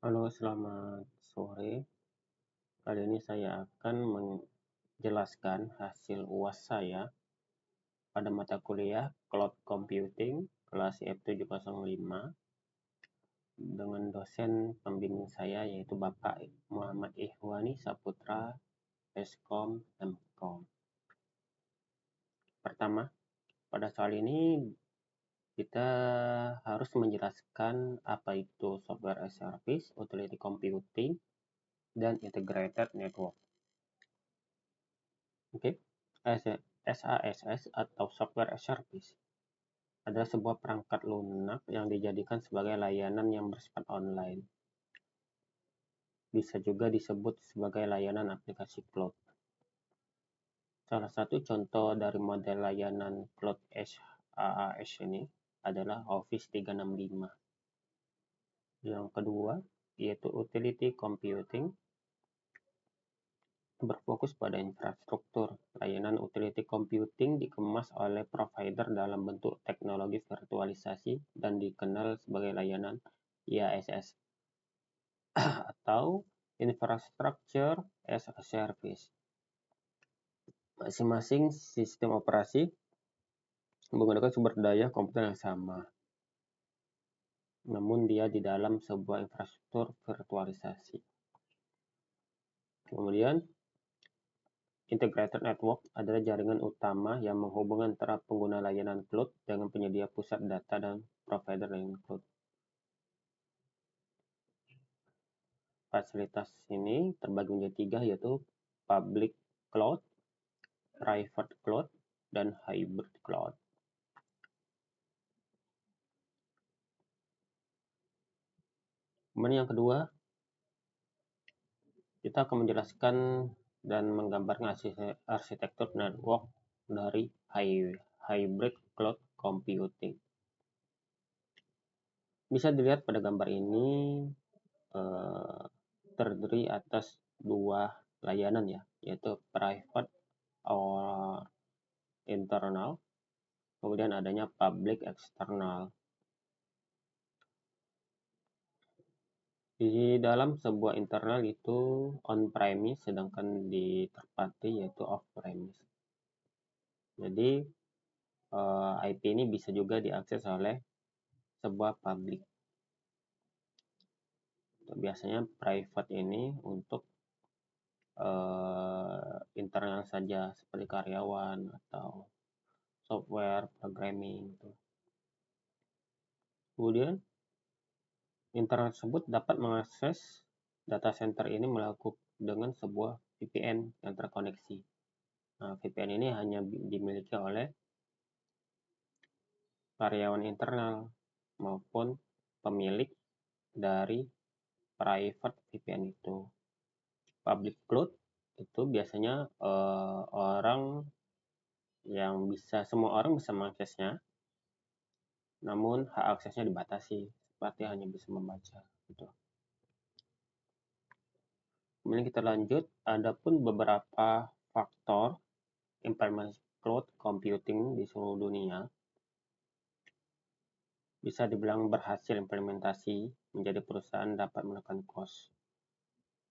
Halo, selamat sore. Kali ini saya akan menjelaskan hasil UAS saya pada mata kuliah Cloud Computing kelas F705 dengan dosen pembimbing saya yaitu Bapak Muhammad Ihwani Saputra, Eskom, Mkom. Pertama, pada soal ini kita harus menjelaskan apa itu software as a service, utility computing, dan integrated network. Oke, SaaS atau Software as a Service adalah sebuah perangkat lunak yang dijadikan sebagai layanan yang bersifat online. Bisa juga disebut sebagai layanan aplikasi cloud. Salah satu contoh dari model layanan cloud SaaS ini adalah Office 365. Yang kedua, yaitu utility computing, berfokus pada infrastruktur. Layanan utility computing dikemas oleh provider dalam bentuk teknologi virtualisasi dan dikenal sebagai layanan IaaS atau Infrastructure as a Service. Masing-masing sistem operasi menggunakan sumber daya komputer yang sama, namun dia di dalam sebuah infrastruktur virtualisasi. Kemudian, Integrated Network adalah jaringan utama yang menghubungkan antara pengguna layanan cloud dengan penyedia pusat data dan provider layanan cloud. Fasilitas ini terbagi menjadi 3, yaitu public cloud, private cloud, dan hybrid cloud. Kemudian yang kedua, kita akan menjelaskan dan menggambarkan arsitektur network dari hybrid cloud computing. Bisa dilihat pada gambar ini terdiri atas 2 layanan ya, yaitu private or internal, kemudian adanya public external. Di dalam sebuah internal itu on-premise, sedangkan di third party yaitu off-premise. Jadi IP ini bisa juga diakses oleh sebuah public. Biasanya private ini untuk internal saja seperti karyawan atau software programming. Kemudian internet tersebut dapat mengakses data center ini melakukan dengan sebuah VPN yang terkoneksi. Nah, VPN ini hanya dimiliki oleh karyawan internal maupun pemilik dari private VPN itu. Public cloud itu biasanya semua orang bisa mengaksesnya, namun hak aksesnya dibatasi, seperti hanya bisa membaca. Gitu. Kemudian kita lanjut, ada pun beberapa faktor implementasi cloud computing di seluruh dunia. Bisa dibilang berhasil implementasi menjadi perusahaan dapat menekan cost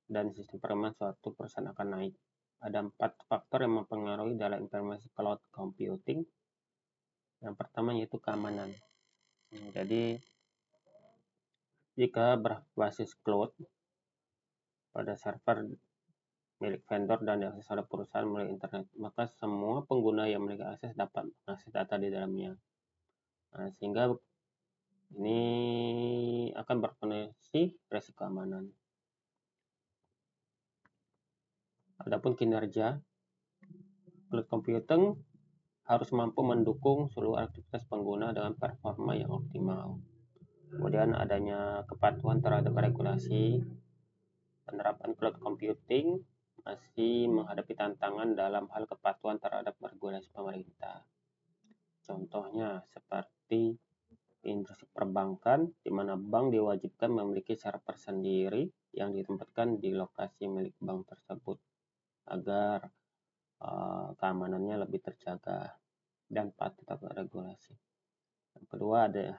dan sistem perumahan suatu perusahaan akan naik. Ada 4 faktor yang mempengaruhi dalam implementasi cloud computing. Yang pertama yaitu keamanan. Jadi jika berbasis cloud pada server milik vendor dan diakses oleh perusahaan melalui internet, maka semua pengguna yang memiliki akses dapat mengakses data di dalamnya. Nah, sehingga ini akan berpotensi resiko keamanan. Adapun kinerja, cloud computing harus mampu mendukung seluruh aktivitas pengguna dengan performa yang optimal. Kemudian adanya kepatuhan terhadap regulasi. Penerapan cloud computing masih menghadapi tantangan dalam hal kepatuhan terhadap regulasi pemerintah. Contohnya seperti industri perbankan, di mana bank diwajibkan memiliki server sendiri yang ditempatkan di lokasi milik bank tersebut agar keamanannya lebih terjaga dan patuh terhadap regulasi. Yang kedua ada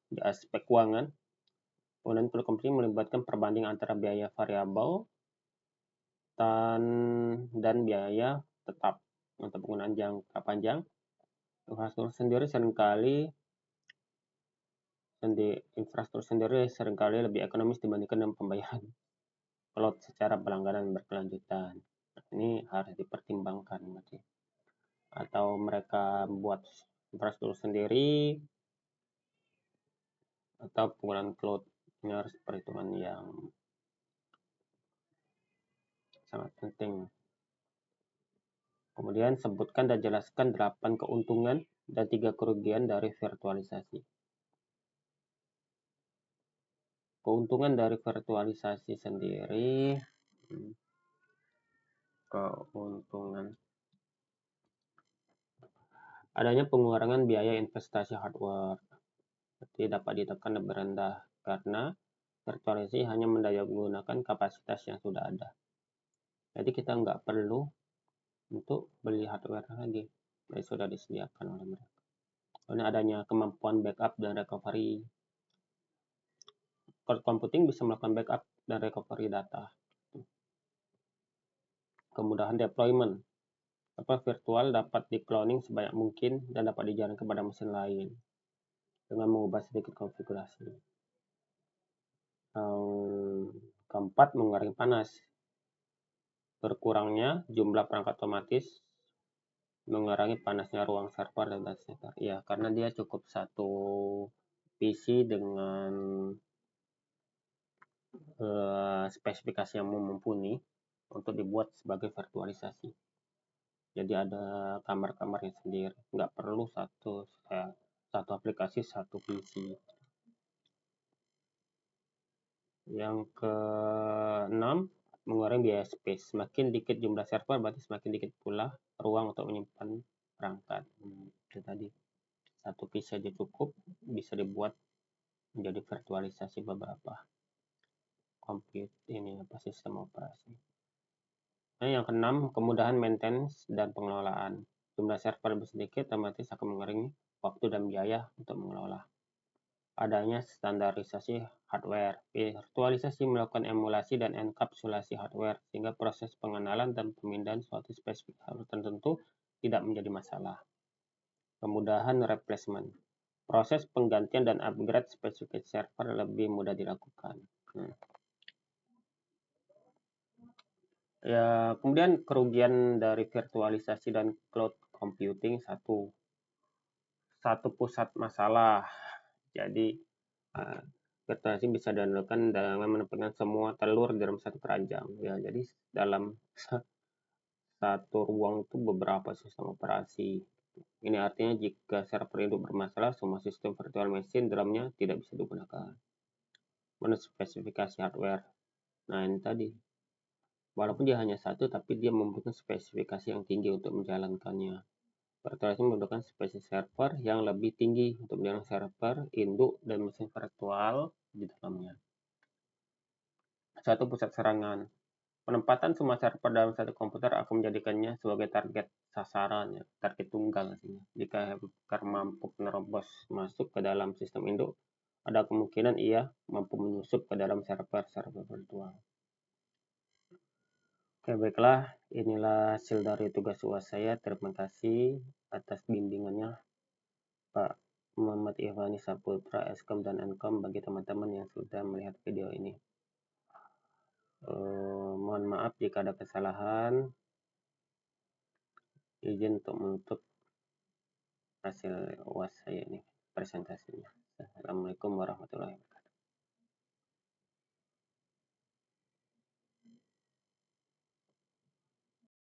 di aspek keuangan. Kemudian cloud computing melibatkan perbandingan antara biaya variabel dan biaya tetap untuk penggunaan jangka panjang. Infrastruktur sendiri seringkali lebih ekonomis dibandingkan dengan pembayaran cloud secara berlangganan berkelanjutan. Ini harus dipertimbangkan berarti. Atau mereka buat infrastruktur sendiri atau penggunaan cloud. Ini harus perhitungan yang sangat penting. Kemudian sebutkan dan jelaskan 8 keuntungan dan 3 kerugian dari virtualisasi. Keuntungan dari virtualisasi sendiri, keuntungan adanya pengurangan biaya investasi hardware, jadi dapat ditekan lebih rendah karena virtualisasi hanya menggunakan kapasitas yang sudah ada. Jadi kita nggak perlu untuk beli hardware lagi, jadi sudah disediakan oleh mereka. Kemudian adanya kemampuan backup dan recovery. Cloud computing bisa melakukan backup dan recovery data. Kemudahan deployment. Virtual dapat di-cloning sebanyak mungkin dan dapat dijalankan pada mesin lain dengan mengubah sedikit konfigurasi. Keempat, mengurangi panas. Berkurangnya jumlah perangkat otomatis mengurangi panasnya ruang server dan data center. Ya, karena dia cukup satu PC dengan spesifikasi yang mumpuni untuk dibuat sebagai virtualisasi. Jadi ada kamar-kamarnya sendiri, nggak perlu satu aplikasi satu PC. Yang ke-6, mengurangi biaya space. Semakin dikit jumlah server berarti semakin dikit pula ruang untuk menyimpan perangkat. Itu tadi, satu PC saja cukup, bisa dibuat menjadi virtualisasi beberapa sistem operasi. Nah, yang ke-6, kemudahan maintenance dan pengelolaan. Jumlah server lebih sedikit, otomatis akan mengurangi waktu dan biaya untuk mengelola. Adanya standarisasi hardware. Virtualisasi melakukan emulasi dan enkapsulasi hardware, sehingga proses pengenalan dan pemindahan suatu spesifik hardware tertentu tidak menjadi masalah. Kemudahan replacement. Proses penggantian dan upgrade spesifik server lebih mudah dilakukan. Ya, kemudian kerugian dari virtualisasi dan cloud computing, satu pusat masalah. Jadi virtualisasi bisa dilakukan dengan menempatkan semua telur dalam satu keranjang. Ya, jadi dalam satu ruang itu beberapa sistem operasi. Ini artinya jika server itu bermasalah, semua sistem virtual machine dalamnya tidak bisa digunakan. Menurut spesifikasi hardware. Nah, ini tadi. Walaupun dia hanya satu, tapi dia membutuhkan spesifikasi yang tinggi untuk menjalankannya. Virtualisasi membutuhkan spesies server yang lebih tinggi untuk menjalankan server, induk, dan mesin virtual di dalamnya. Satu pusat serangan. Penempatan semua server dalam satu komputer akan menjadikannya sebagai target sasaran, target tunggal. Jika hacker mampu menerobos masuk ke dalam sistem induk, ada kemungkinan ia mampu menyusup ke dalam server-server virtual. Oke, baiklah, inilah hasil dari tugas UAS saya. Terima kasih atas bimbingannya Pak Muhammad Ihwani Saputra, Eskom dan Enkom, bagi teman-teman yang sudah melihat video ini. Mohon maaf jika ada kesalahan. Izin untuk menutup hasil UAS saya ini, presentasinya. Assalamualaikum warahmatullahi wabarakatuh.